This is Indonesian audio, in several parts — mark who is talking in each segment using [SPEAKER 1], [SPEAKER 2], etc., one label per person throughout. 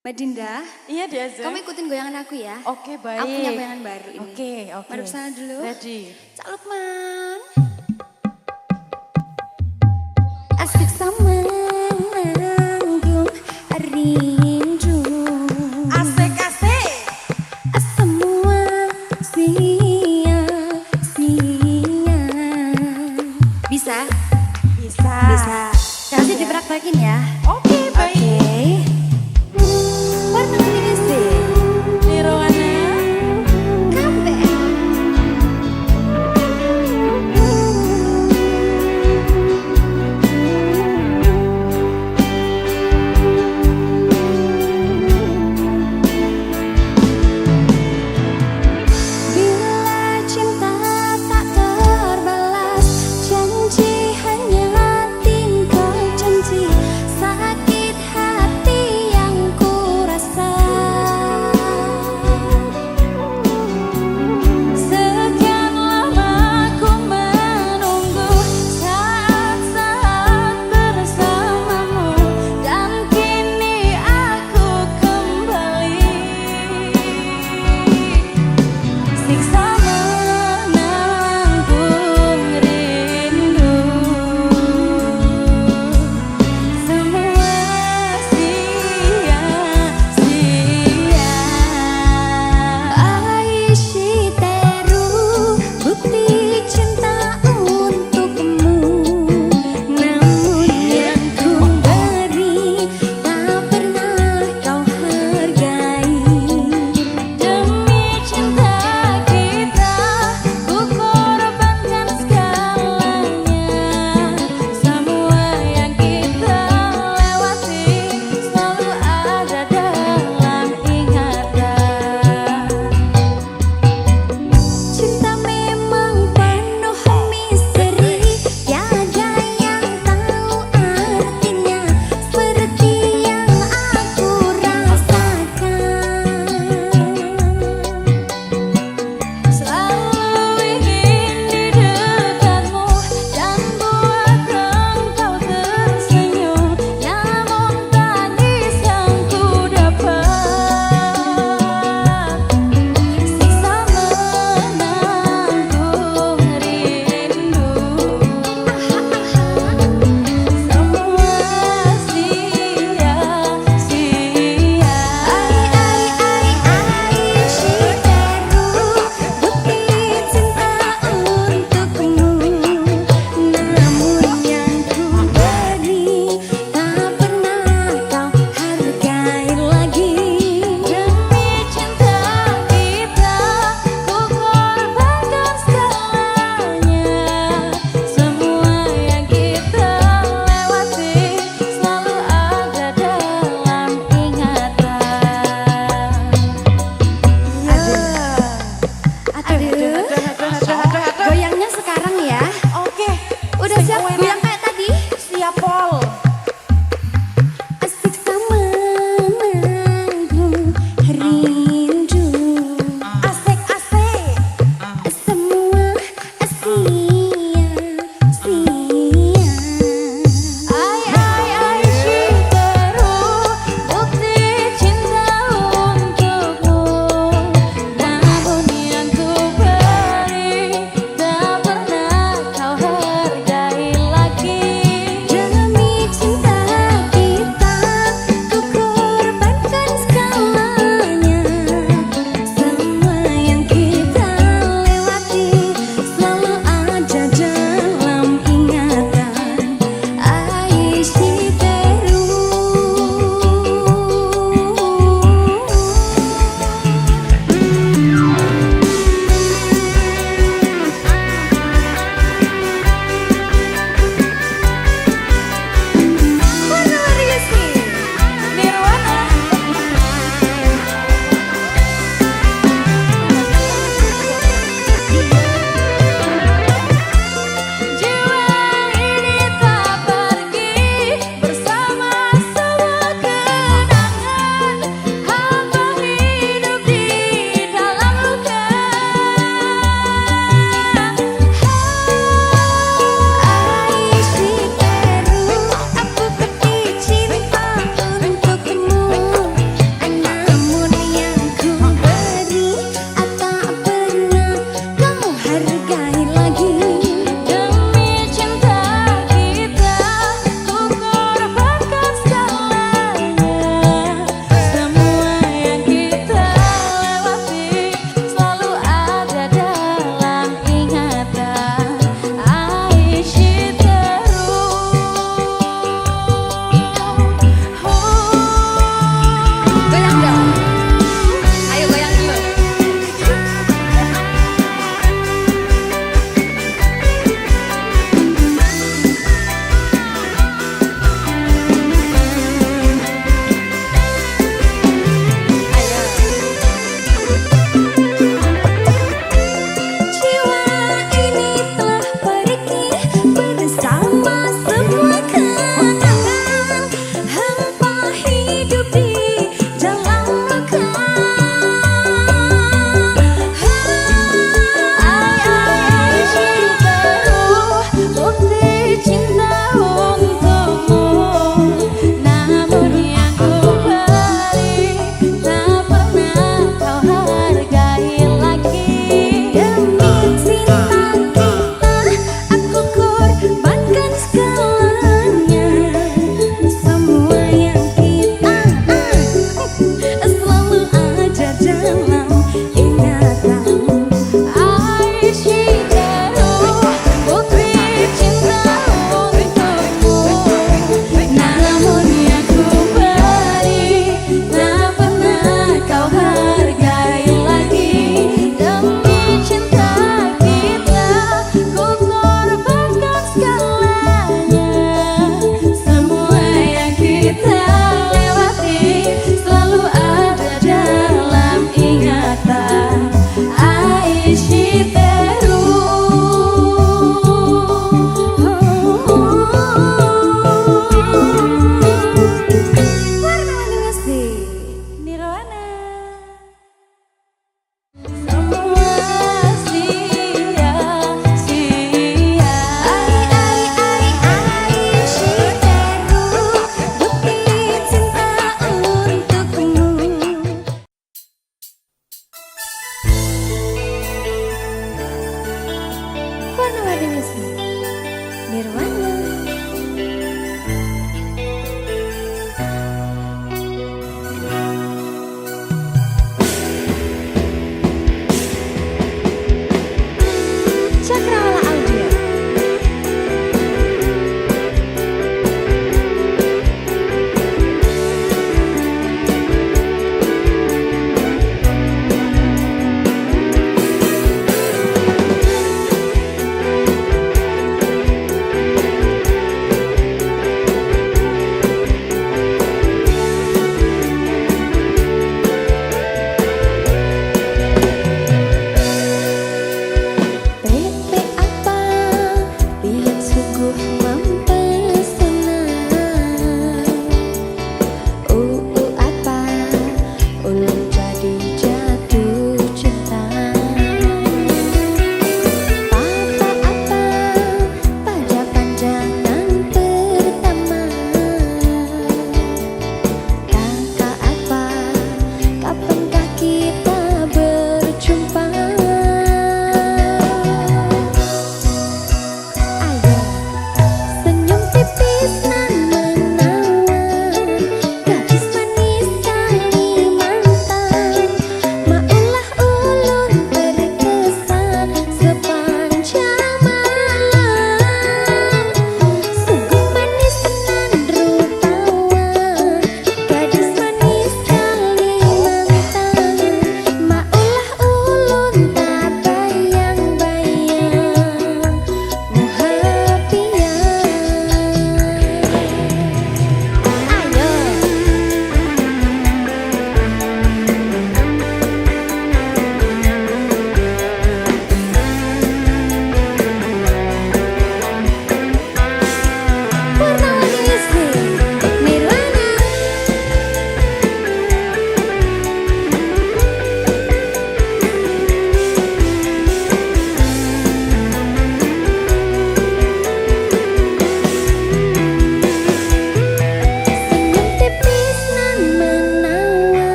[SPEAKER 1] Mbak Dinda,
[SPEAKER 2] Iya Diaza.
[SPEAKER 1] kamu ikutin goyangan aku ya.
[SPEAKER 2] Oke baik.
[SPEAKER 1] Aku punya goyangan baru ini.
[SPEAKER 2] Oke.
[SPEAKER 1] Mari ke sana dulu.
[SPEAKER 2] Ready.
[SPEAKER 1] Cak Lukman. Asik sama nanggung rindu.
[SPEAKER 2] Asik.
[SPEAKER 1] Semua sia-sia. Bisa?
[SPEAKER 2] Bisa.
[SPEAKER 1] Bisa. Nanti dipraktekin ya.
[SPEAKER 2] Oke baik.
[SPEAKER 1] Warna kuning sih.
[SPEAKER 2] Nirwana.
[SPEAKER 1] Kabeh.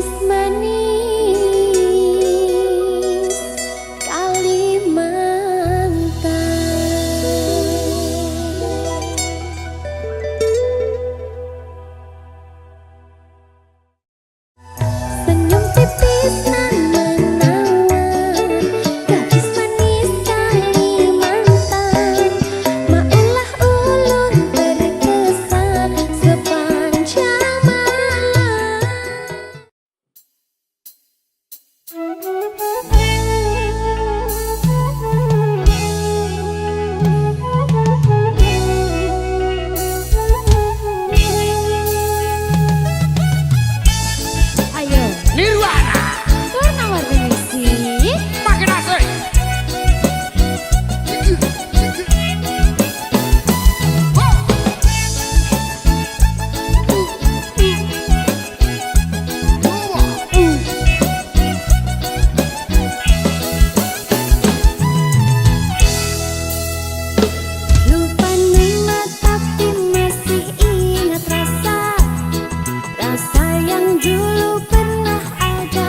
[SPEAKER 1] gadis manis Kalimantan. Senyum tipis nan menawan, gadis manis Kalimantan. Maulah ulun berkesan sepanjang malam. Ayo,
[SPEAKER 3] Nirwana
[SPEAKER 1] warna warni musik.
[SPEAKER 3] makin asik.
[SPEAKER 1] Lupa nama tapi masih ingat rasa, rasa yang dulu pernah ada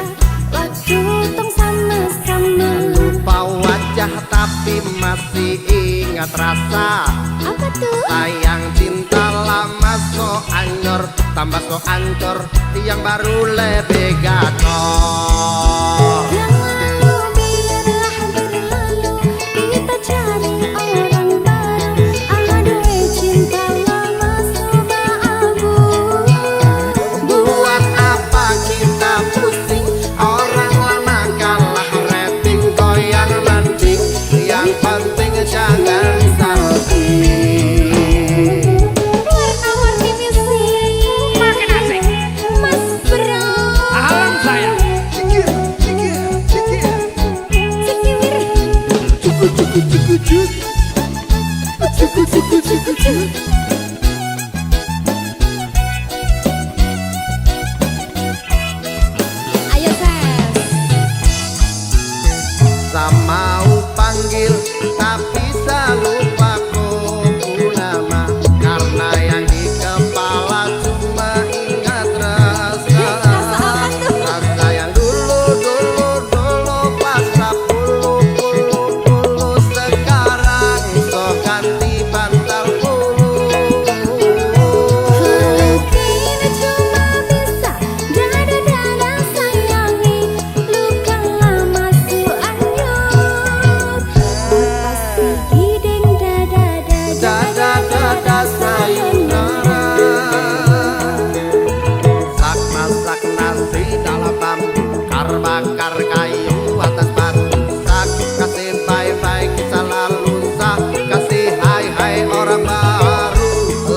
[SPEAKER 1] waktu tong sama-sama.
[SPEAKER 4] Lupa wajah tapi masih ingat rasa.
[SPEAKER 1] Apa tuh?
[SPEAKER 4] Sayang cinta lama so anyor, tambah so ancur, yang baru lebih gacor.
[SPEAKER 1] Yang lalu biarlah berlalu, kita cari orang baru. Aduh cinta lama sudah abu.
[SPEAKER 4] Buat apa kita pusing, orang lama kalah rating, goyang landing, yang penting jangan salting.
[SPEAKER 1] Warna-warni musik.
[SPEAKER 3] Makin asik.
[SPEAKER 1] Mas Bro.
[SPEAKER 3] Alam saya.
[SPEAKER 4] Cikir, cikir, cikir.
[SPEAKER 1] Cikir.
[SPEAKER 4] Cukup, cukup, cukup, cukup. Cukup, cukup, cukup, cukup.
[SPEAKER 1] Ayo Ses.
[SPEAKER 4] Sama panggil tapi lupa ku nama, karena yang di kepala cuma ingat rasa. Rasa yang dulu pas puluh sekarang so ganti bantal bulu.
[SPEAKER 1] Kini cuma bisa dada-dada sayangi, luka lama su anyur. Lepas gideng
[SPEAKER 4] Dada-dada sayonara. Sak masak nasi dalam bambu, bakar kayu atas batu. Sak kasih bye-bye kisah lalu, sak kasih hai-hai orang baru.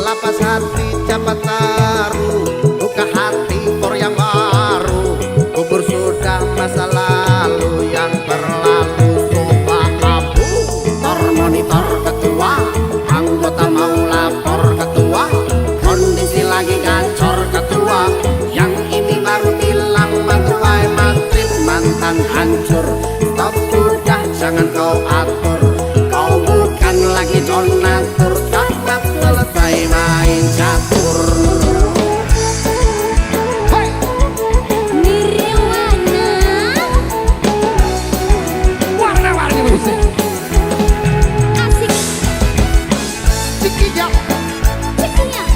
[SPEAKER 4] Lapas hati cepat taruh, buka hati for yang baru. Kubur sudah masa lalu, yang berlalu coba abu. Monitor ketua, anggota mau lapor ketua, kondisi lagi gacor ketua. Yang ini baru bilang matuai matrip mantan hancur. Stop sudah jangan kau atur, kau bukan lagi donatur. Cepat selesai main catur.
[SPEAKER 3] Hei,
[SPEAKER 1] Nirwana.
[SPEAKER 3] warna-warni musik.
[SPEAKER 1] Asik.
[SPEAKER 4] Cikijau,
[SPEAKER 1] Cikijau.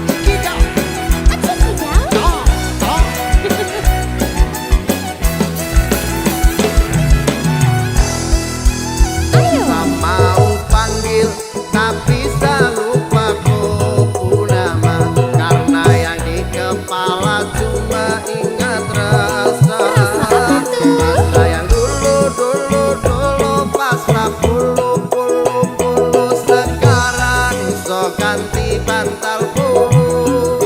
[SPEAKER 4] cikijau,
[SPEAKER 1] Cikijau.
[SPEAKER 4] oh, oh.
[SPEAKER 1] Ayo.
[SPEAKER 4] Mau panggil tapi lupa ku nama, karena yang di kepala cuma ingat rasa. Rasa yang dulu pas puluh sekarang so ganti bantal bulu.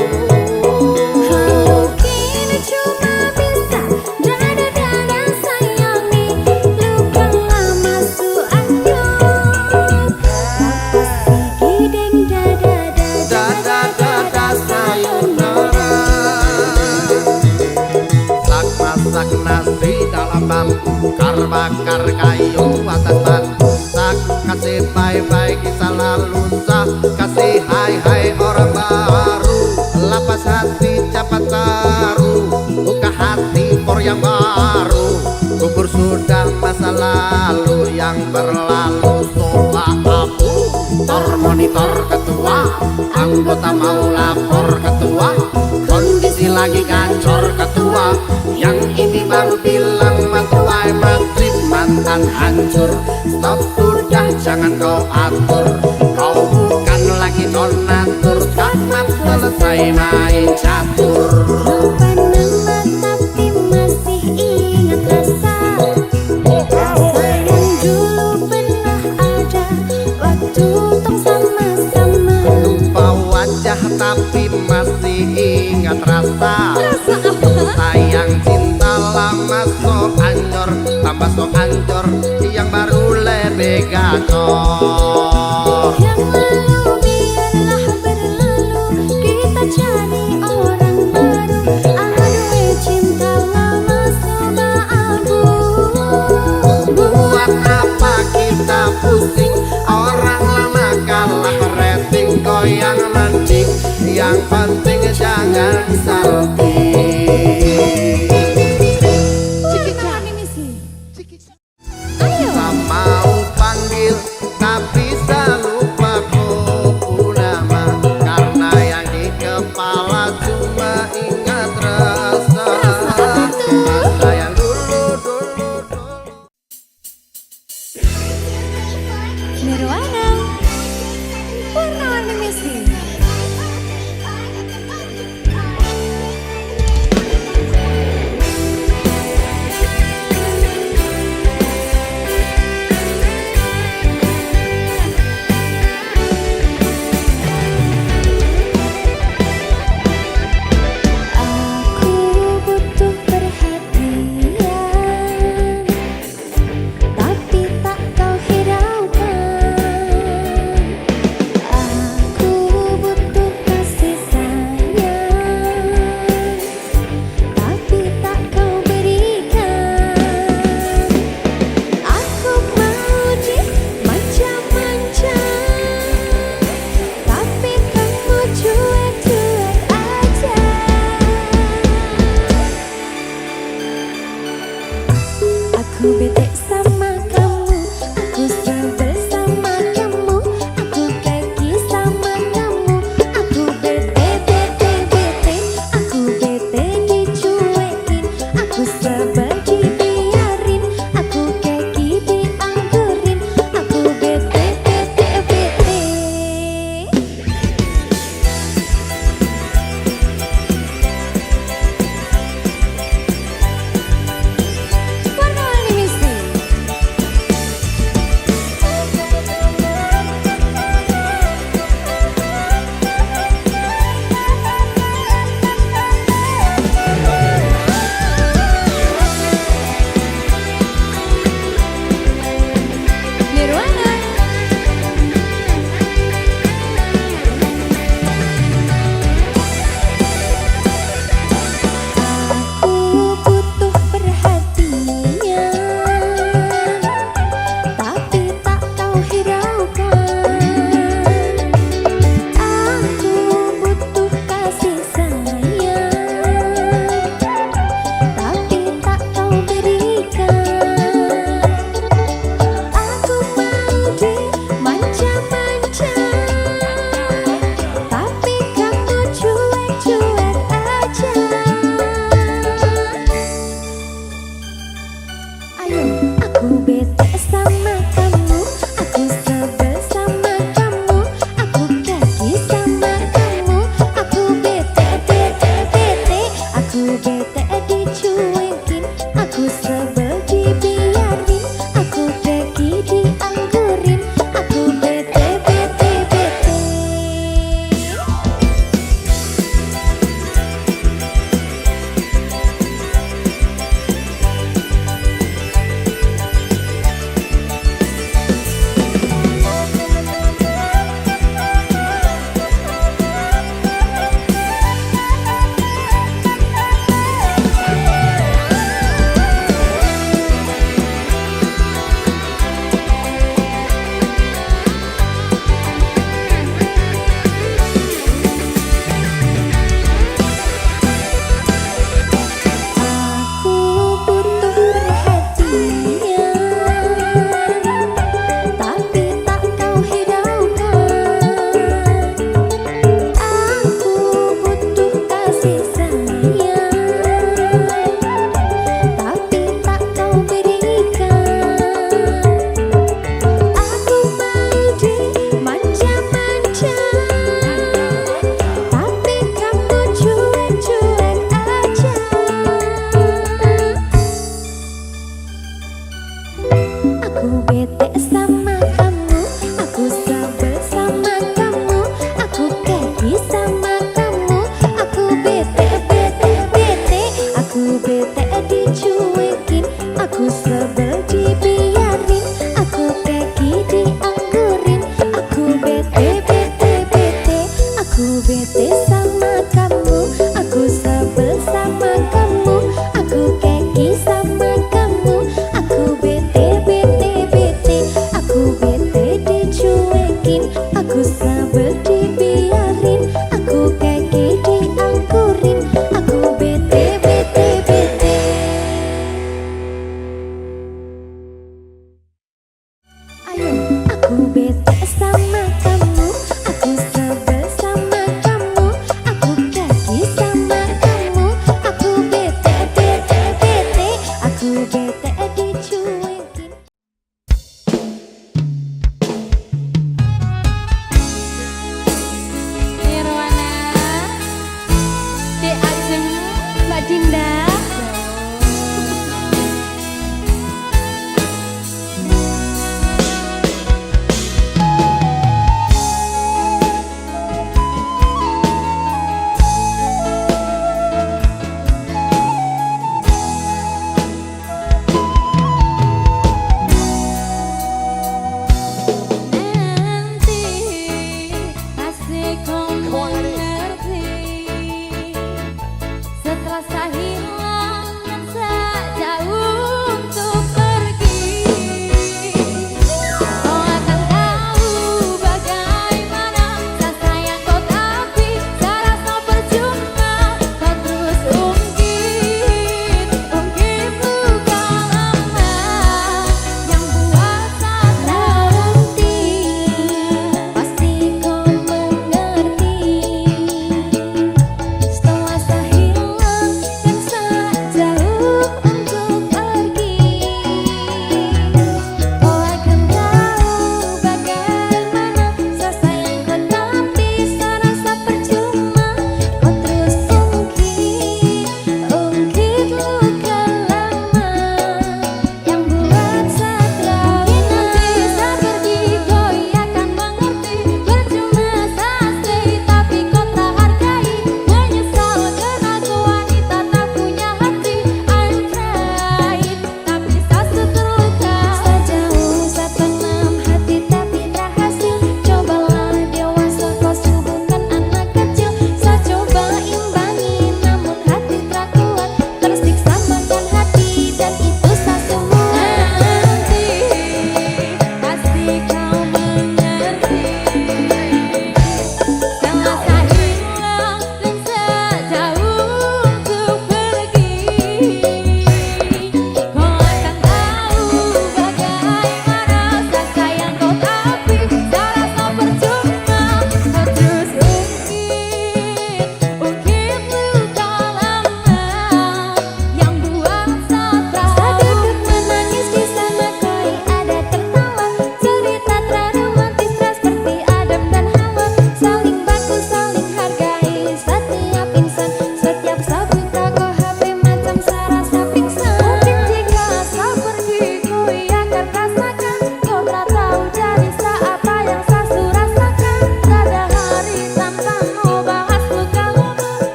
[SPEAKER 1] Kini cuma bisa dada-dada sayangi, luka lama su anyur. Lepas gideng
[SPEAKER 4] Dada-dada sayonara. Sak masak nasi dalam bambu, bakar kayu atas batu. Sak kasih bye-bye kisah lalu, sak kasih hai-hai orang baru. Lapas hati cepat taruh, buka hati baru. Kubur sudah masa lalu, yang berlalu soal abu. Monitor ketua, anggota mau lapor ketua, kondisi lagi gacor ketua. Yang ini baru bilang matuai matrip mantan hancur. Stop sudah jangan kau atur, kau bukan lagi donatur. Tamat selesai main catur.
[SPEAKER 1] Lupa nama tapi masih ingat rasa yang dulu pernah ada waktu tong sama-sama.
[SPEAKER 4] Lupa wajah tapi masih ingat rasa. Sayang cinta lama sok anjor, tambah sok anjor, yang baru lebih gacor.
[SPEAKER 1] Yang lalu biarlah berlalu, kita jadi orang baru. Aduh cinta lama sudah abu.
[SPEAKER 4] Buat apa kita pusing, orang lama kalah rating. Goyang mending, yang penting jangan salting. Tak mau panggil, tak bisa lupa kau nama. Karena yang di kepala cuma ingat rasa. Rasa yang dulu.
[SPEAKER 1] Nirwana, warna-warni misi. Aku butuh perhatian, tapi tak kau hiraukan. Aku butuh kasih sayang, tapi tak kau berikan. Aku mau dimanja-manja, tapi kamu cuek-cuek aja. Aku bete sama kamu, aku sebel sama kamu, aku keki sama kamu, aku bete, aku bete dicuekin, aku sebel dibiarin, aku keki dianggurin, aku bete. Warna-warni misi.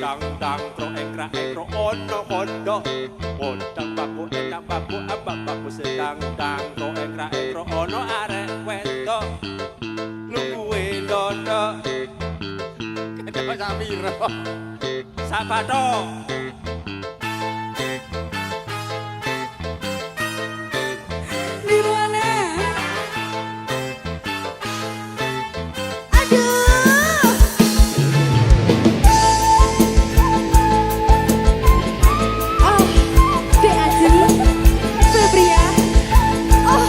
[SPEAKER 5] sedang dangkro ekra ekro ono kondo Podang baku endang baku abang baku sedang dangkro ekra ekro ono arek wedo Lukuwe dodo Kenapa Samiro Sabato
[SPEAKER 2] Nirwana.
[SPEAKER 1] Oh, Dek Ajeng, Febria. Oh,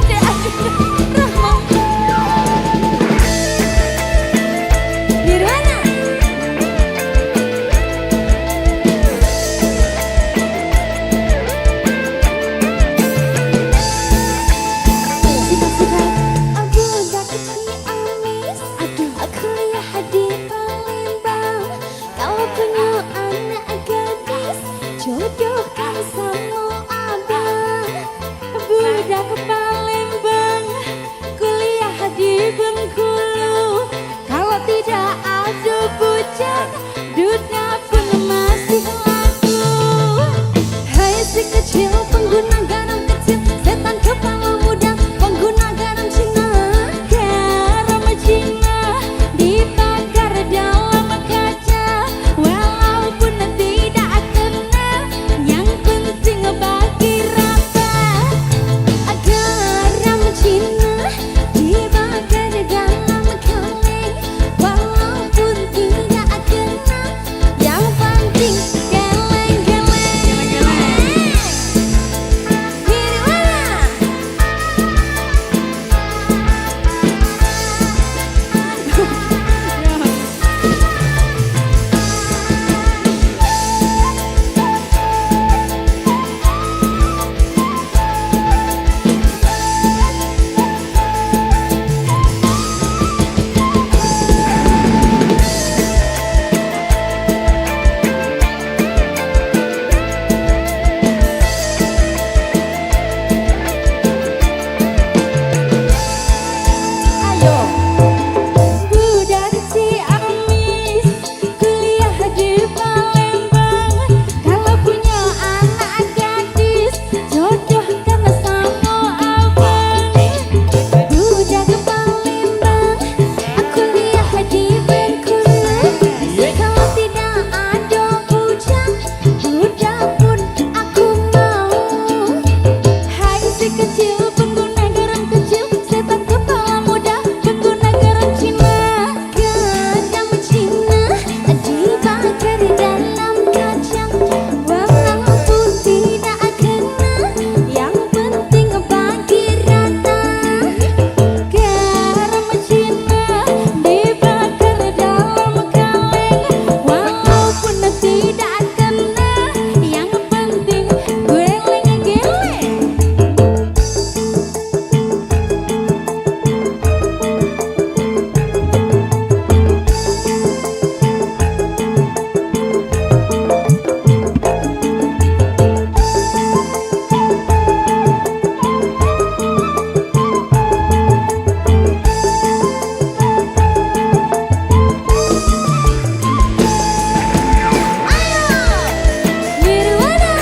[SPEAKER 1] Dek Ajeng, Rahma. Nirwana. Sifat-sifat aku udah keciamis. Aduh, aku lihat di Palembang. Kau punya anak gadis, jodohkan sama abang. Budak Palembang, kuliah di Bengkulu. Kalau tidak ada bujang, duda pun masih laku. Hai si kecil pengguna garam kecil, setan kepala muda pengguna garam Cina. Garam Cina dibakar dalam kaca, walaupun tidak kena, yang penting bagi rata. Garam Cina dibakar dalam kaleng, walaupun tidak kena, yang penting geleng-geleng. Ayo, budak Ciamis, kuliah di Palembang. Kalau punya anak gadis, jodohkan sama abang. Budak Palembang, kuliah di Bengkulu. Kalau tidak ada bujang, budak pun aku mau. Hai si kecil pengguna garam kecil, setan kepala muda pengguna garam Cina. Garam Cina dibakar dalam kacang, walaupun tidak kena, yang penting bagi rata. Garam Cina dibakar dalam kaleng, walaupun tidak kena, yang penting geleng-geleng. Nirwana.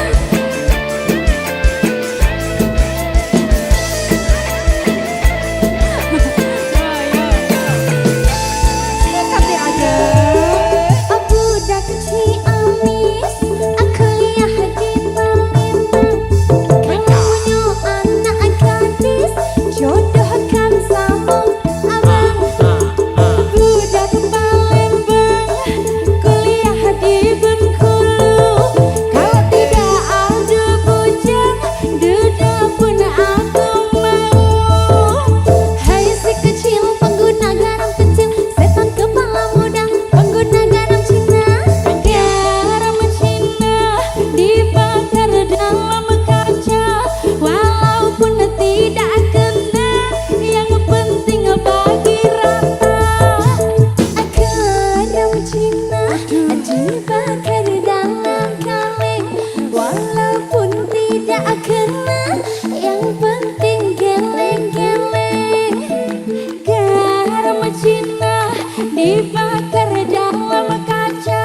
[SPEAKER 1] Sikat ya aja. Budak Ciamis, aku lihat di Palembang. Kalau punya anak gadis, jodohkan sama abang. Budak Palembang, kuliah di Bengkulu. Kalau tidak ada bujang, duda pun aku mau. Hai si kecil pengguna garam kecil, setan kepala muda pengguna garam Cina. Garam Cina dibakar dalam kaca, walaupun tidak kena, yang penting bagi rata. Garam Cina dibakar dalam kaleng, walaupun tidak kena, yang penting geleng-geleng. Garam Cina dibakar dalam kaca,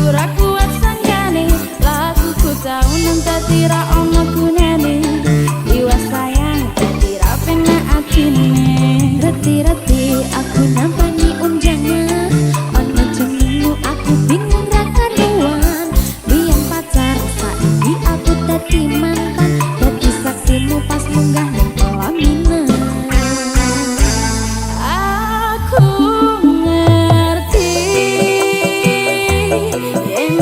[SPEAKER 1] ra kuat sanggane laguku tau nang dadi ra ono gunane iwa sayang dadi ra penak atine reti-reti aku nampani unjangan ono jenengmu aku bingung ra karuan biyen pacar saiki aku dadi mantan dadi saksimu pas munggah ning pelaminan aku ngerti yen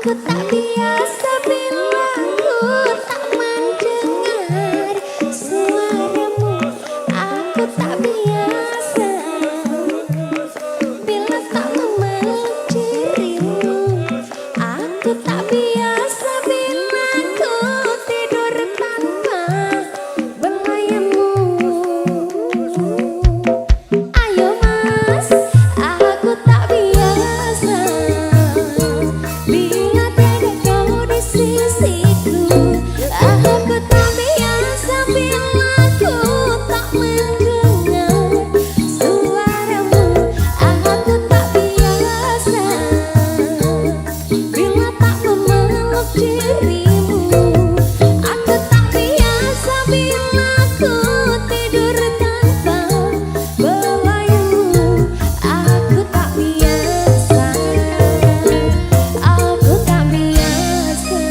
[SPEAKER 1] Aku tak biasa bila ku tak mendengar suaramu. Aku tak biasa bila tak memeluk dirimu. Aku tak biasa bila ku tidur tanpa belayanmu. Ayo mas, aku tak biasa bila tiada kau di sisiku. Aku tak biasa bila ku tak mendengar suaramu. Aku tak biasa bila tak memeluk dirimu. Aku tak biasa bila ku tidur tanpa belayanmu. Aku tak biasa, aku tak biasa.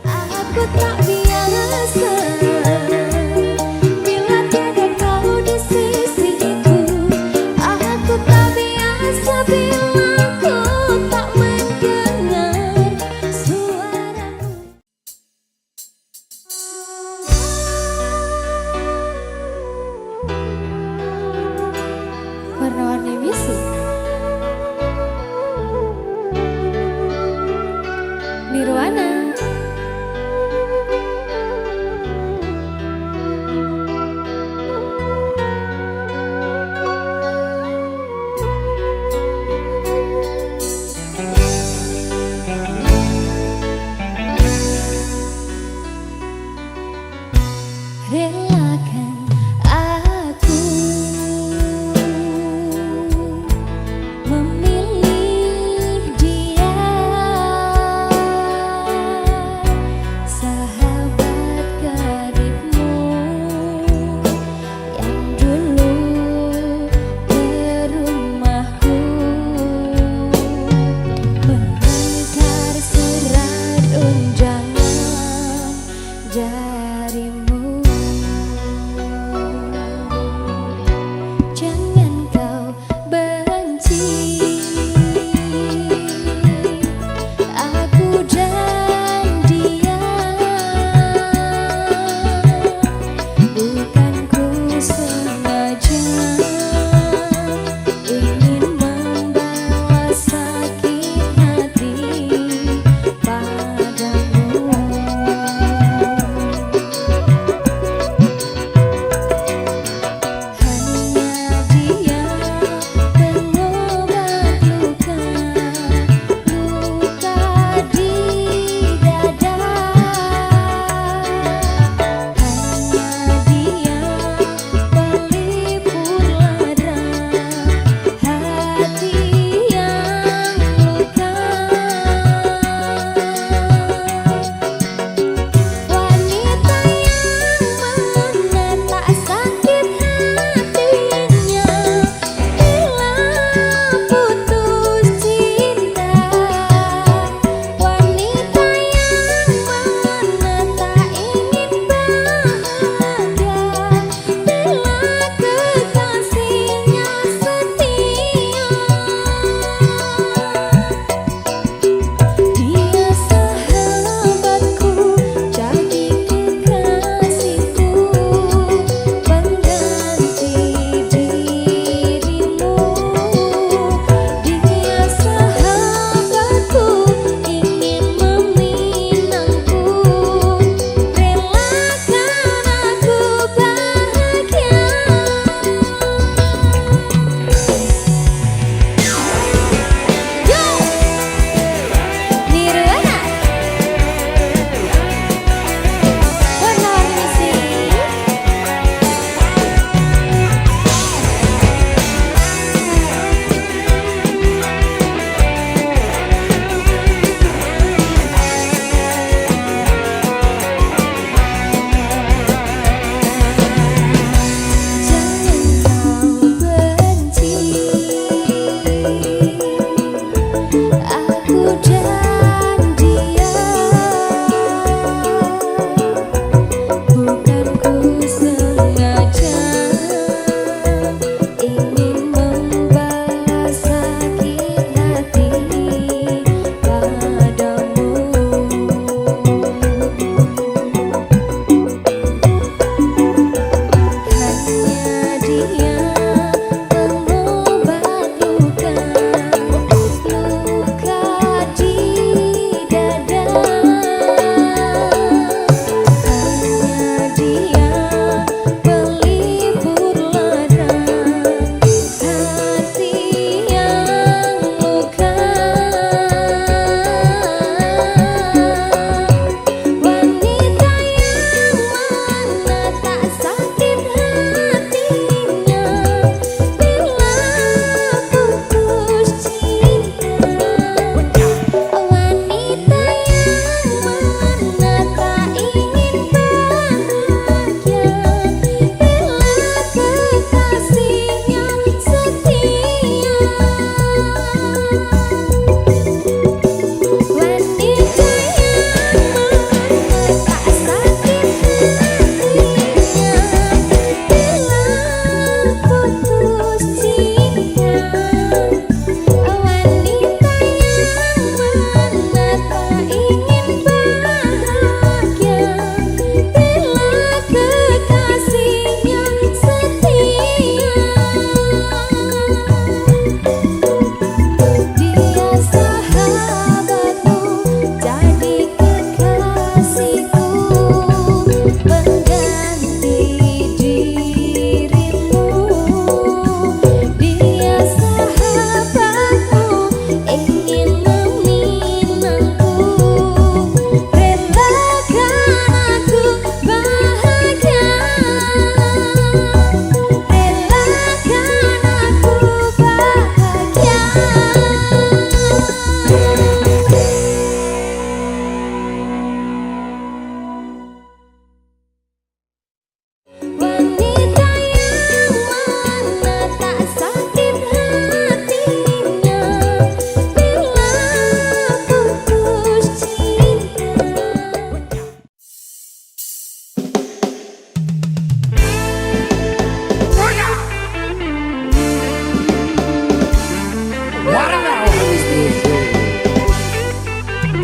[SPEAKER 1] Aku tak biasa bila tiada kau di sisiku. Aku tak biasa bila ku tak mendengar suaramu. Warna-warni musik Nirwana. Relakan aku memilih dia.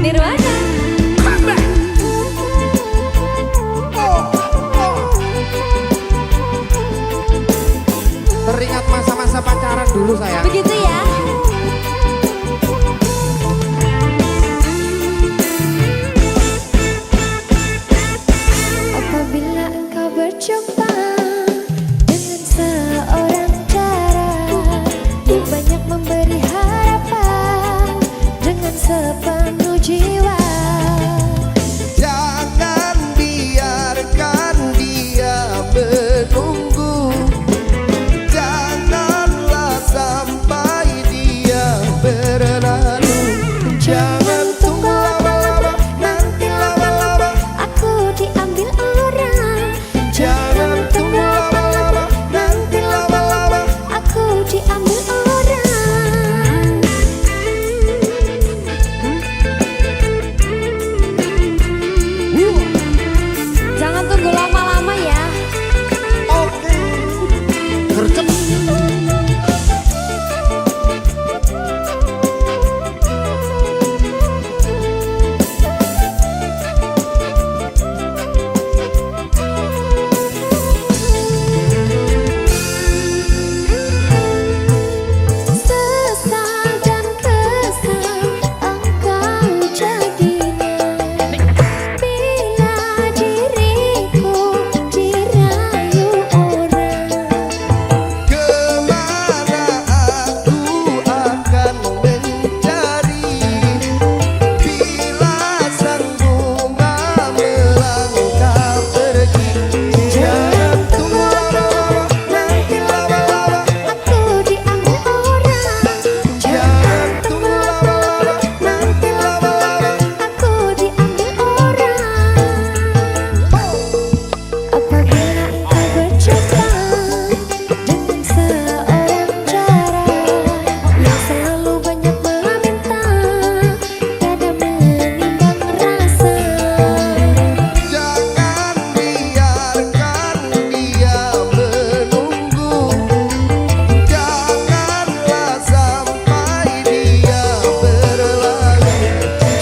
[SPEAKER 1] Nirwana.
[SPEAKER 3] Come back.
[SPEAKER 4] Teringat masa-masa pacaran dulu sayang.
[SPEAKER 1] Begitu ya. Apabila engkau berjumpa dengan seorang cara yang banyak memberi harapan dengan sepenuh jiwa.
[SPEAKER 4] Jangan biarkan dia menunggu. Janganlah sampai dia berlalu. Jangan tunggu lama-lama, nanti lama-lama
[SPEAKER 1] Aku diambil orang.
[SPEAKER 4] Jangan tunggu lama-lama, nanti lama-lama
[SPEAKER 1] Aku diambil orang. Jangan tunggu lama-lama ya.
[SPEAKER 4] Oke. Gercep.
[SPEAKER 1] Sesal dan kesal engkau jadinya bila diriku dirayu orang.
[SPEAKER 4] Kemana aku akan mencari bila sang bunga melangkah pergi. Jangan tunggu lama-lama, nanti lama-lama
[SPEAKER 1] Aku diambil orang.
[SPEAKER 4] Jangan tunggu lama-lama, nanti lama-lama
[SPEAKER 1] Aku diambil orang. Apabila engkau berjumpa dengan seorang cara yang selalu banyak meminta, tiada menimbang rasa.
[SPEAKER 4] Jangan biarkan dia menunggu. Janganlah sampai dia berlalu.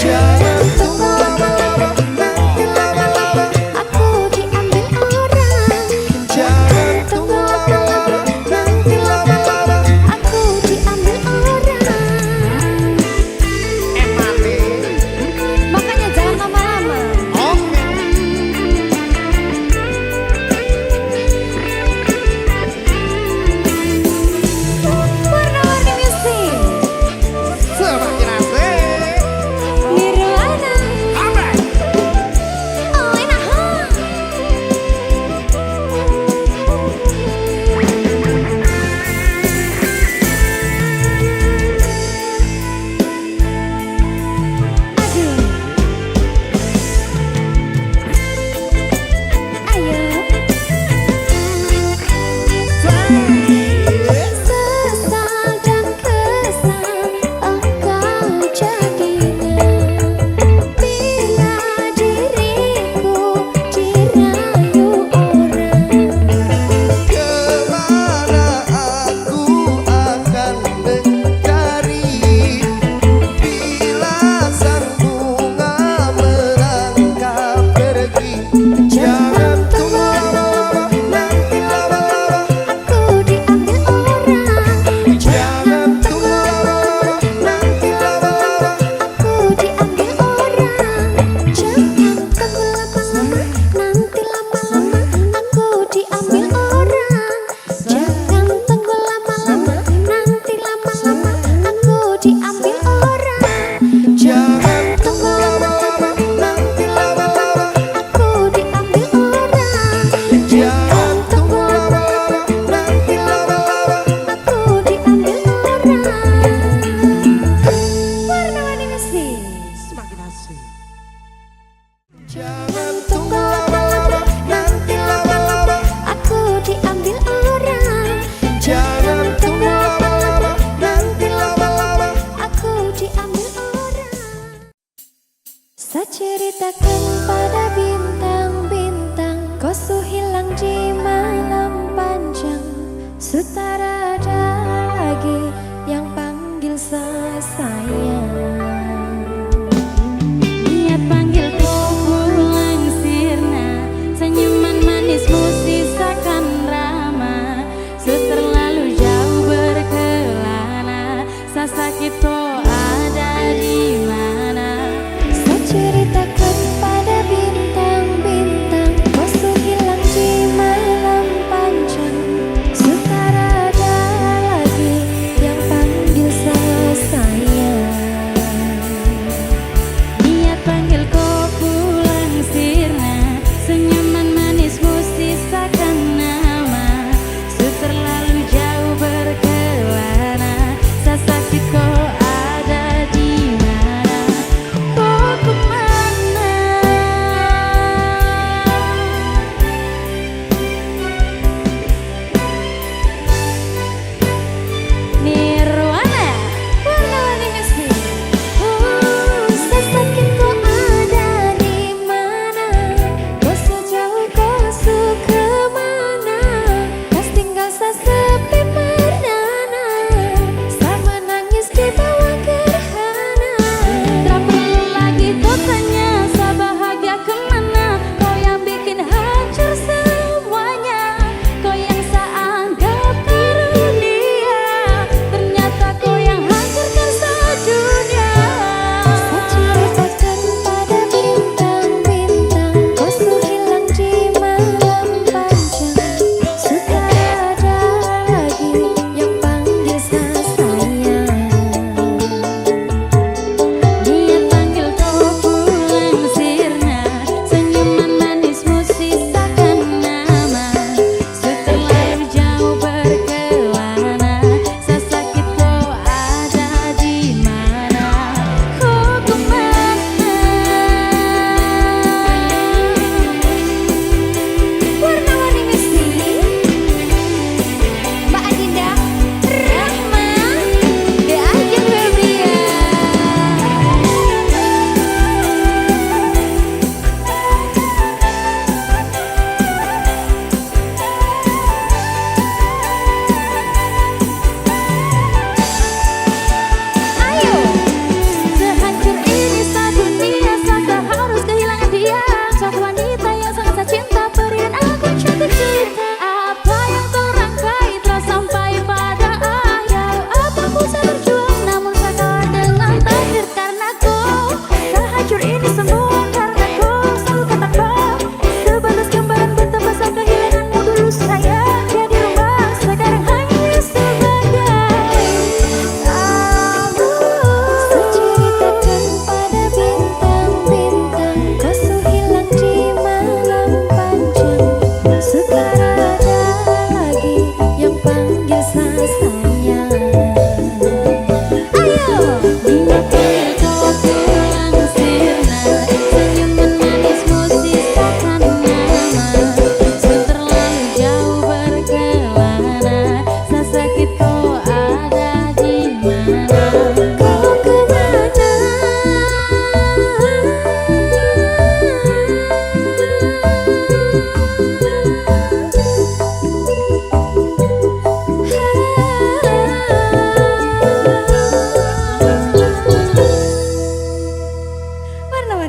[SPEAKER 4] Jangan tunggu lama-lama, nanti lama-lama
[SPEAKER 1] Aku diambil orang.
[SPEAKER 4] Jangan tunggu lama-lama, nanti lama-lama
[SPEAKER 1] Aku diambil orang. Makanya jangan lama-lama. Warna-warni musik
[SPEAKER 4] Semakin asik.
[SPEAKER 1] Nirwana.
[SPEAKER 3] Come back.
[SPEAKER 1] Oh enak ha. Aduh. Ayo. Sesal dan kesal engkau jadinya bila diriku dirayu orang.
[SPEAKER 4] Kemana aku akan mencari bila sang bunga melangkah pergi. Jangan tunggu lama-lama, nanti lama-lama
[SPEAKER 1] Aku diambil orang.
[SPEAKER 4] Jangan tunggu lama-lama, nanti lama-lama
[SPEAKER 1] Aku diambil orang. Jangan tunggu lama-lama, nanti lama-lama Aku diambil orang. Jangan tunggu lama-lama, nanti lama-lama Aku diambil orang.
[SPEAKER 4] Jangan tunggu lama-lama, nanti lama-lama
[SPEAKER 1] Aku diambil orang.
[SPEAKER 4] Jangan tunggu lama-lama, nanti lama-lama
[SPEAKER 1] Aku diambil orang. Warna-warni musik.
[SPEAKER 4] Semakin asik. Jangan tunggu lama-lama, nanti lama-lama
[SPEAKER 1] Aku diambil orang.
[SPEAKER 4] Jangan tunggu lama-lama, nanti lama-lama
[SPEAKER 1] Aku diambil orang. Saya ceritakan pada bintang-bintang, kau su hilang di malam panjang. Sutara ada lagi yang panggil saya sayang.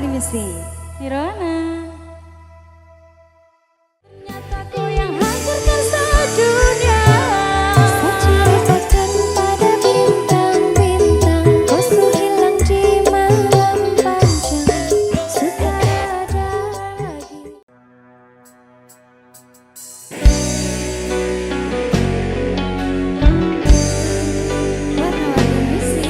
[SPEAKER 2] warna-warni musik. Nirwana.
[SPEAKER 1] Ternyata kau yang hancurkan sedunia. Saja pada bintang-bintang, kau hilang di malam panjang. Sudah ada lagi. Warna-warni musik.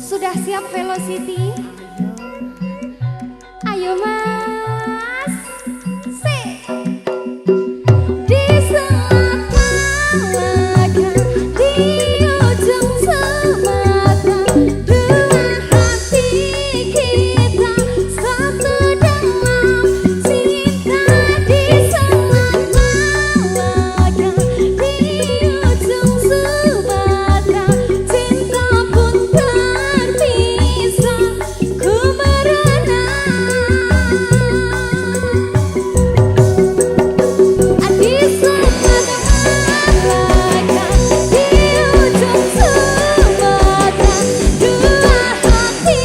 [SPEAKER 1] Sudah siap Velocity? Ayo mas, di Sumatera, di ujung Sumatera, dua hati kita satu dalam cinta. Di Sumatera, di ujung Sumatera, cinta pun terpisah, ku berenang. Di Sumatera, di ujung Sumatera, dua hati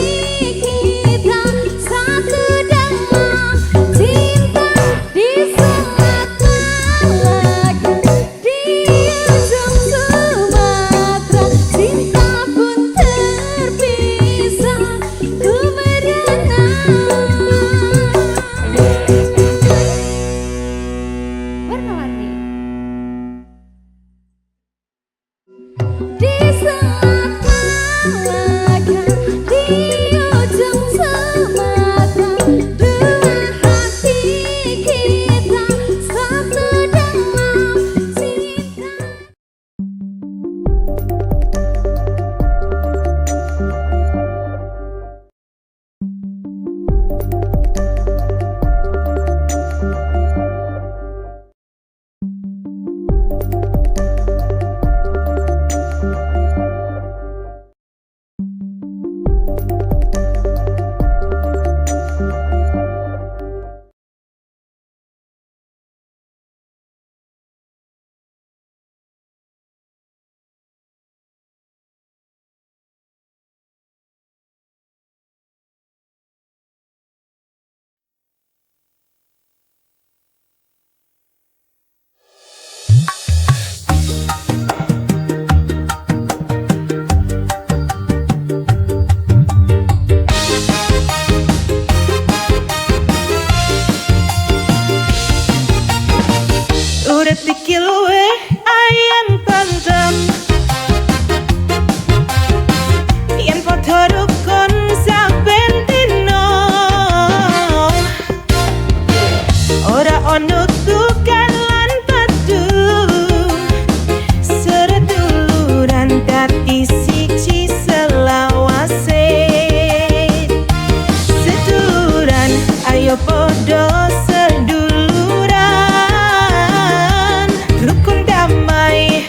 [SPEAKER 1] kita satu dalam cinta. Di Sumatera, di ujung Sumatera, cinta pun terpisah, ku berenang. Warna-warni. Di Sumatera, di ujung Sumatera, dua hati kita satu dalam cinta.
[SPEAKER 6] Udah tikil we ayam panjang yang foto dukun sapentino ora ono tukan lan padu seduluran dadi siji selawase seduluran ayo podo seduluran rukun damai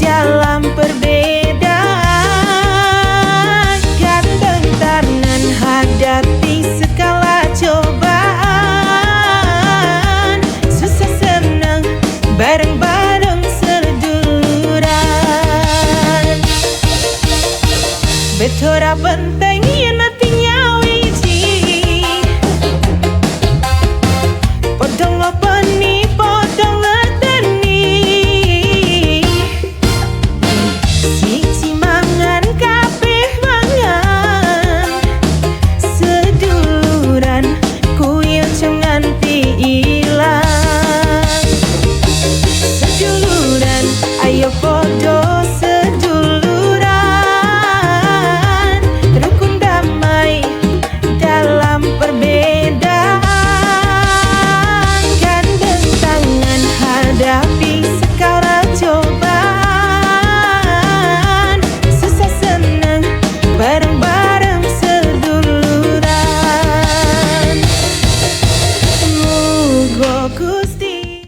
[SPEAKER 6] dalam perbedaan gandeng tangan hadapi segala cobaan susah senang bareng-bareng seduluran betora penting yen artinya wiji podong ngopeni podong ngerteni siji mangan kabeh mangan seduluran kuyo nganti ilang seduluran ayo podo seduluran rukun damai dalam perbedaan gandeng tangan hadapi segala cobaan susah senang bareng-bareng seduluran mugo Gusti.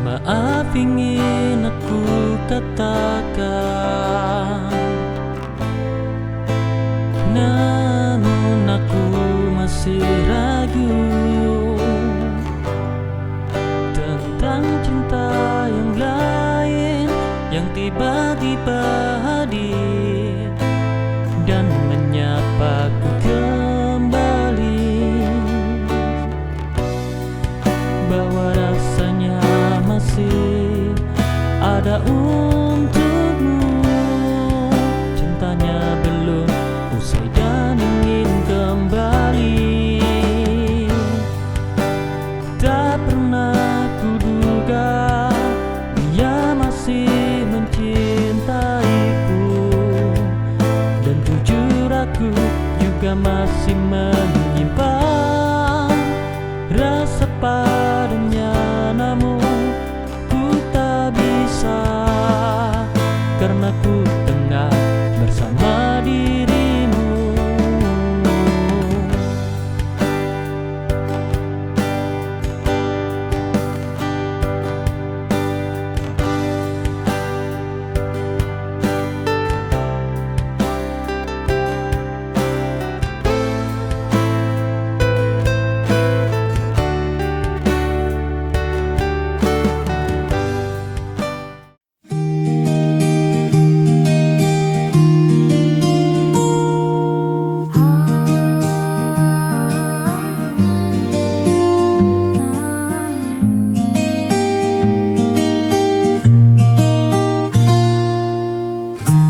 [SPEAKER 7] Maaf ingin aku katakan, namun aku masih ragu tentang cinta yang lain yang tiba-tiba hadir dan menyapaku kembali, bahwa rasanya masih ada untukmu. Cintanya belum usai dan ingin kembali. Tak pernah kuduga dia masih mencintaiku, dan jujur aku juga masih menyimpan rasa padanya. Namun ku tak bisa, karena ku tengah bersama dirimu.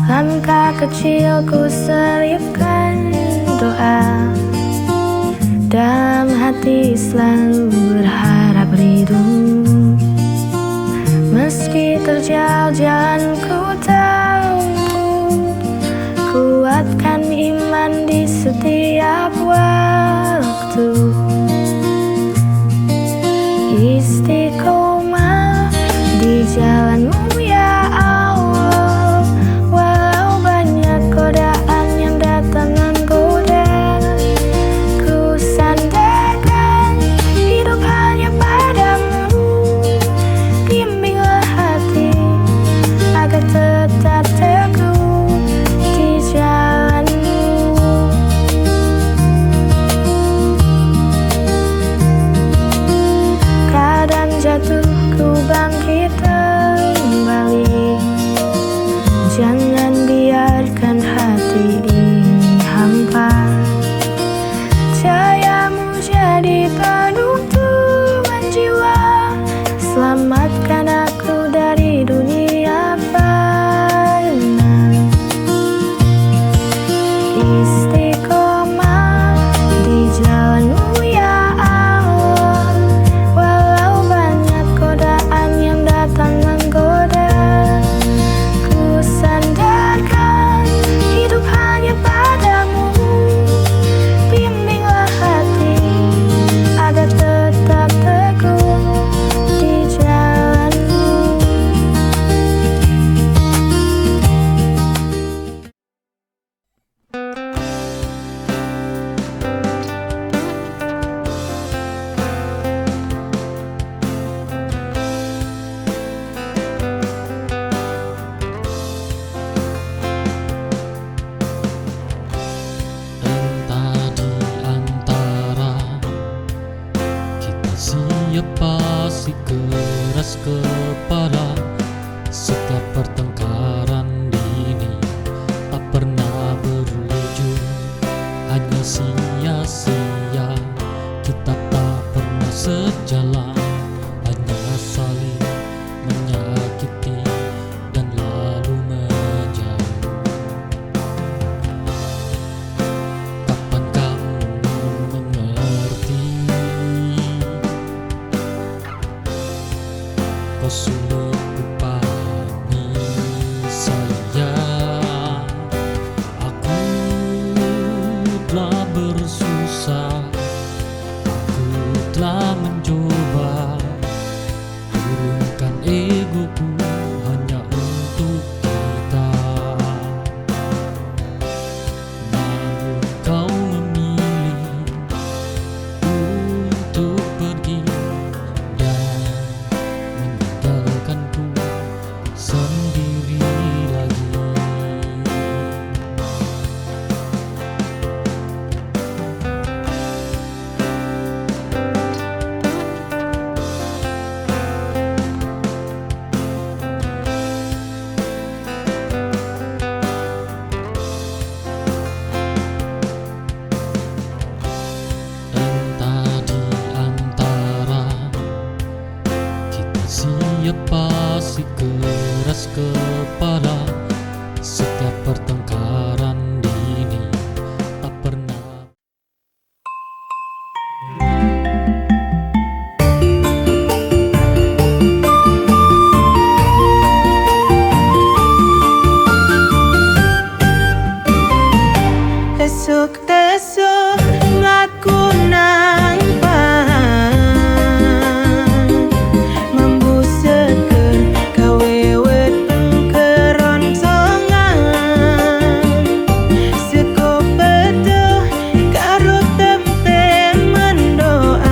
[SPEAKER 1] Langkah kecilku selipkan doa, dalam hati selalu berharap rindu. Meski terjal jalan ku tahu, kuatkan iman di setiap waktu. Istiqomah di jalanmu ya Allah, walau banyak godaan yang datang menggoda. Ku sandarkan hidup hanya padamu, bimbinglah hati agar tetap teguh di jalanmu. Kadang jatuh ku bangkit kembali, jangan biarkan hati dihampa. Cahayamu jadi penuntun jiwa, selamatkan aku dari dunia fana. Istiqomah di jalanmu ya Allah, walau banyak godaan yang datang menggoda. Ku sandarkan hidup hanya padamu, bimbinglah hati agar tetap teguh di jalanmu.
[SPEAKER 7] Entah di antara kita siapa si keras kepala. Setiap pertengkaran ini tak pernah berujung, hanya sia-sia. Kita tak pernah sejalan, hanya saling menyakiti dan lalu menjauh. Kapan kamu mengerti? Kau sulit ku pahami sayang. Aku telah bersusah, aku telah mencoba
[SPEAKER 6] Tesuk-tesuk ngaku nang membusekeun gawe weteng keroncongan seko bedo karo tempe mendoan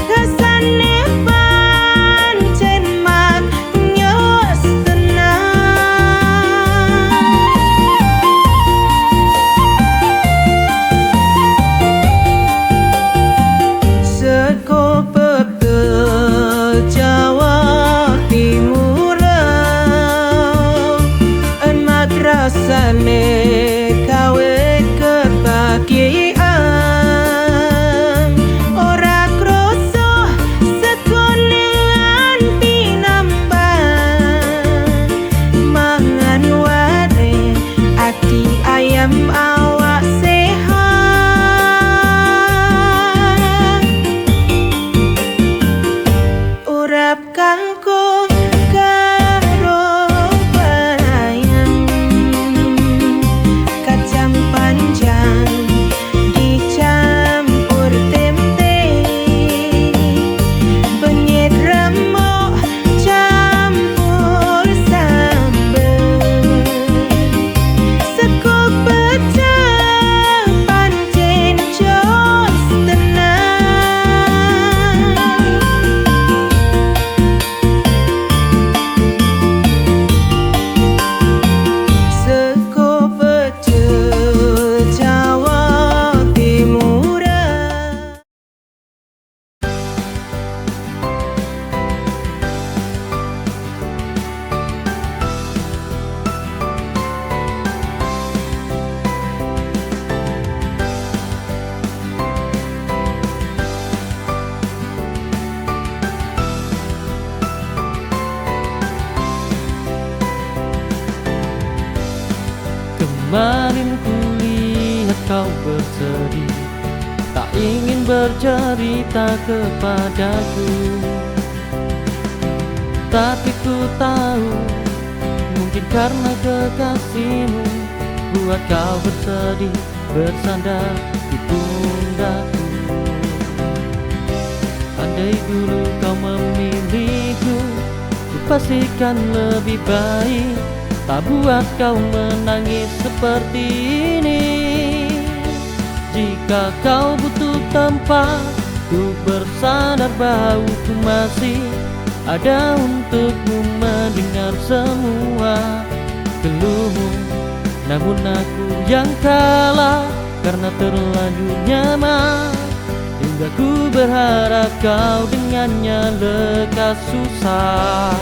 [SPEAKER 6] rasane pancen mak nyos seko pebel Jawa Timur emak rasane gawe kebahagiaan ora kroso sekone nganti nambah mangan wae ati ayam awak sehat urap kangkung karo bayang kacang panjang dicampur tempe benyet remuk campur sambel seko pecah pancen jos tenang seko pecel Jawa Timur
[SPEAKER 7] Kemarin kulihat kau bersedih, tak ingin bercerita kepadaku. Tapi ku tahu, mungkin karena kekasihmu buat kau bersedih, bersandar di pundakku. Andai dulu kau memilihku, ku pastikan lebih baik, tak buat kau menangis seperti ini. Jika kau butuh tempat untuk bersandar, bahwa ku masih ada untukmu mendengar semua keluhmu. Namun aku yang kalah karena terlanjur nyaman, hingga ku berharap kau dengannya lekas susah.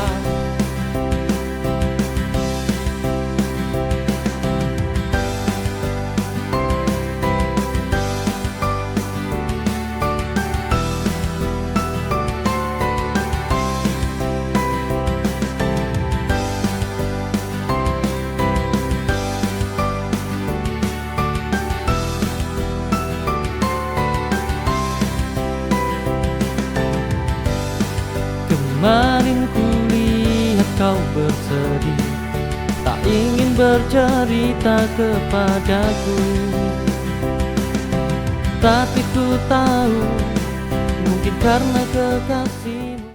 [SPEAKER 7] Kemarin kulihat kau bersedih, tak ingin bercerita kepadaku. Tapi ku tahu, mungkin karena kekasihmu.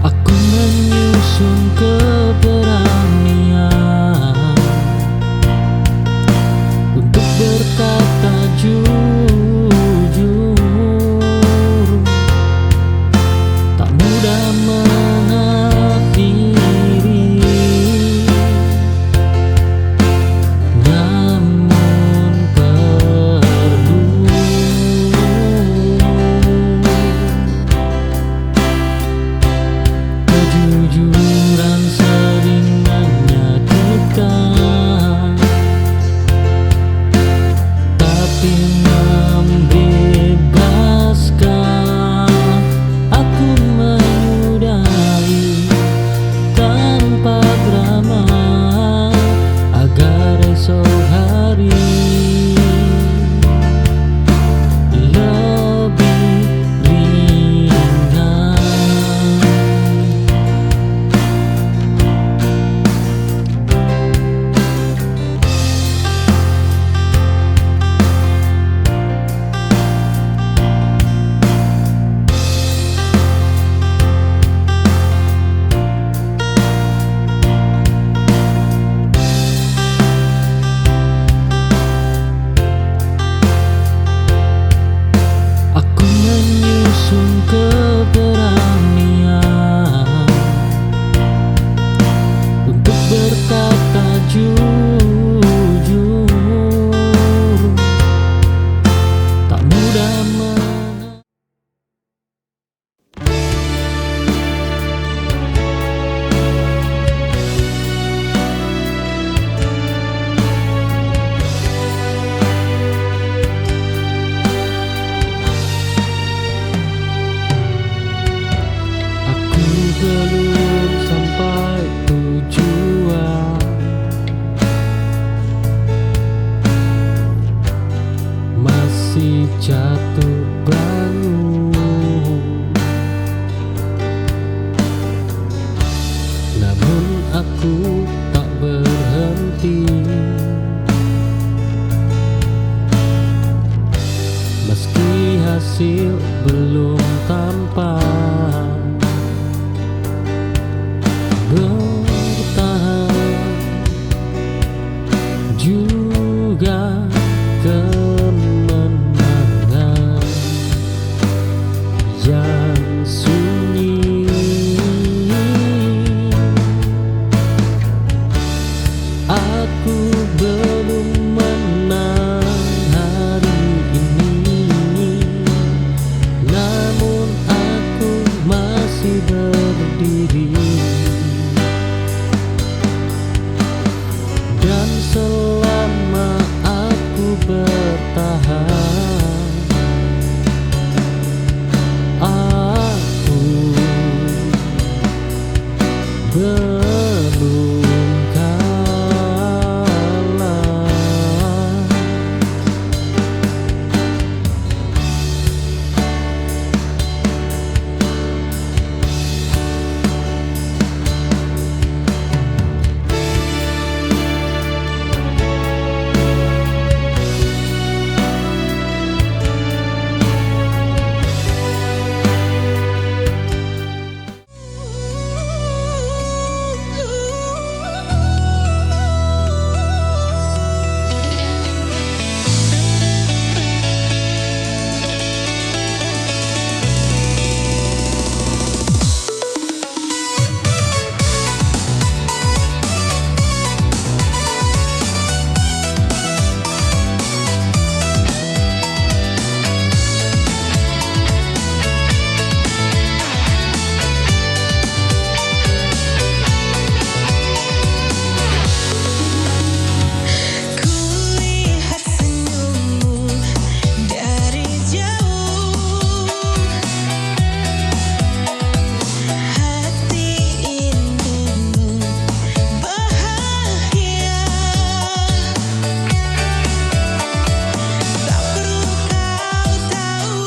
[SPEAKER 7] Aku menyusun keberanian untuk aku tak berhenti. Meski hasil belum tampak, bertahan juga kemenangan yang sunyi. Aku belum menang hari ini, namun aku masih berdiri. Dan selama aku bertahan, aku belum kalah.
[SPEAKER 8] Kulihat senyummu dari jauh, hati ingin bahagia. Tak perlu kau tahu,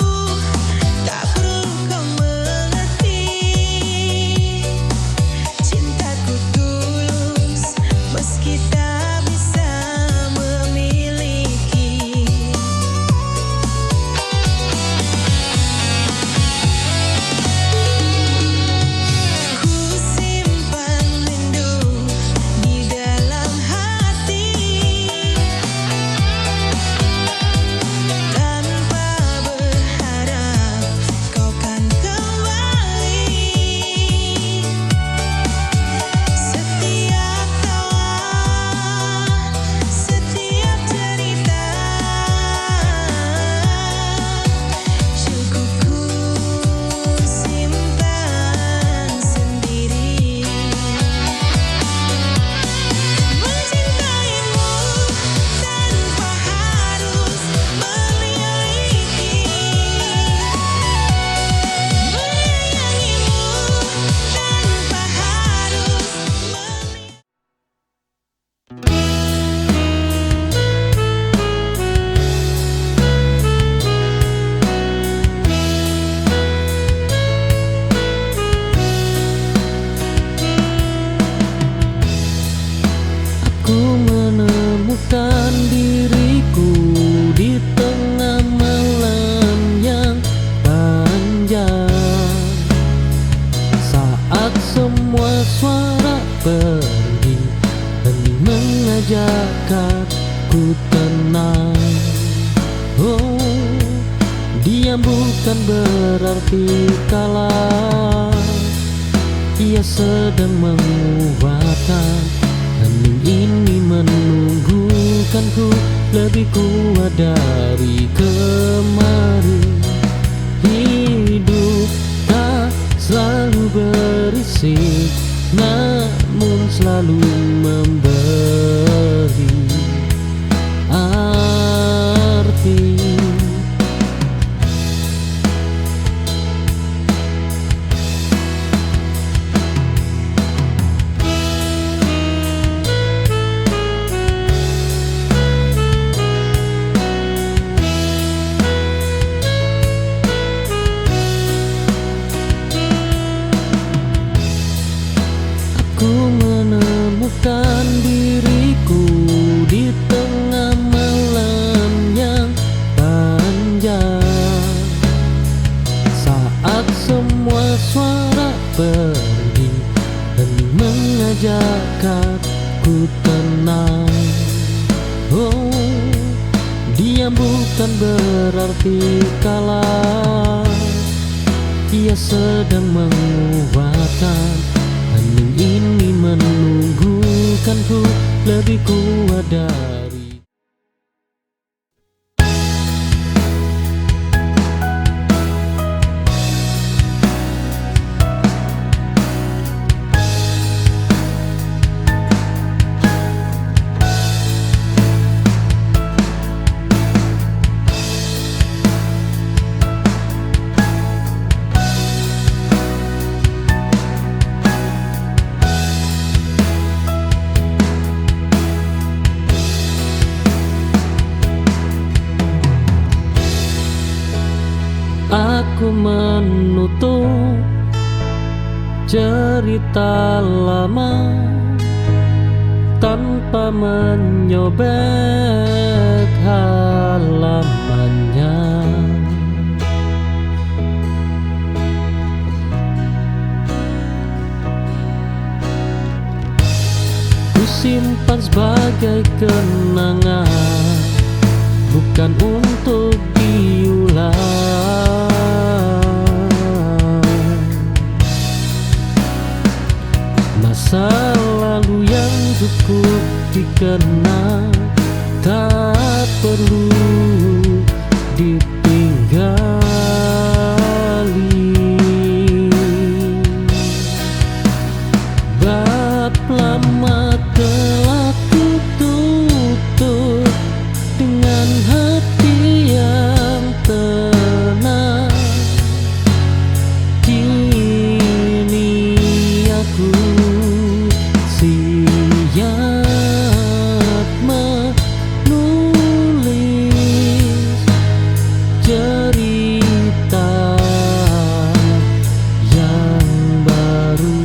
[SPEAKER 8] tak perlu kau mengerti, cintaku tulus meski tak bisa memiliki. Ku simpan rindu di dalam hati, tanpa berharap kau kan kembali. Setiap tawa, setiap cerita, cukup ku simpan sendiri. Mencintaimu tanpa harus memiliki, menyayangimu tanpa harus
[SPEAKER 7] Aku menemukan diriku di tengah malam yang panjang, saat semua suara pergi, hening mengajak aku tenang. Oh, diam bukan berarti kalah, ia sedang menguatkan. Hening ini menunggukanku lebih kuat dari kemarin. Hidup tak selalu berisik, namun selalu memberi arti. Ku menemukan mengajak aku tenang. Oh, diam bukan berarti kalah. Ia sedang menguatkan, hening ini menunggukanku lebih kuat dari. Aku menutup cerita lama tanpa menyobek halamannya. Ku simpan sebagai kenangan, bukan untuk diulang. Masa lalu yang cukup dikenang, tak perlu ditinggali. Bab lama telah ku tutup dengan hati yang tenang. Kini aku siap menulis cerita yang baru.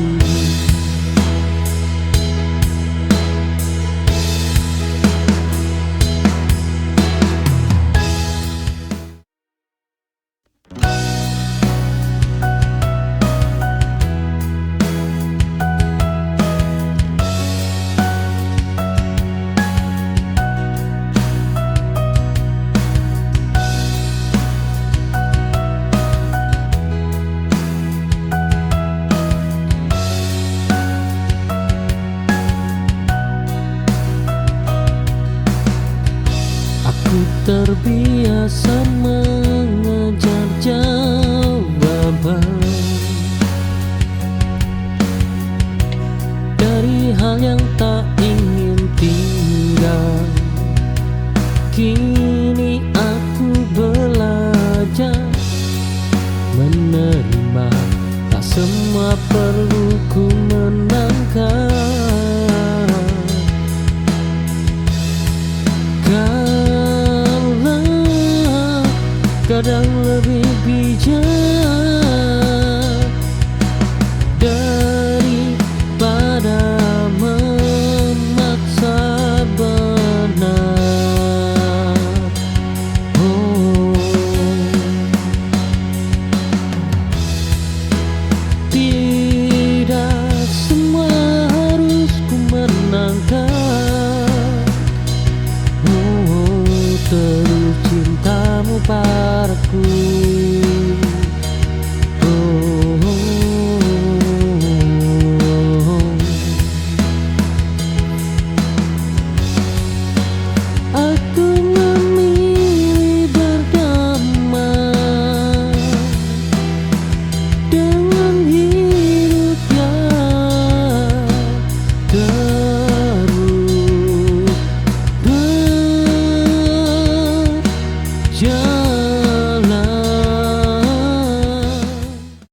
[SPEAKER 7] Aku terbiasa mengejar jawaban dari hal yang tak ingin tinggal. Kini aku belajar menerima, tak semua perlu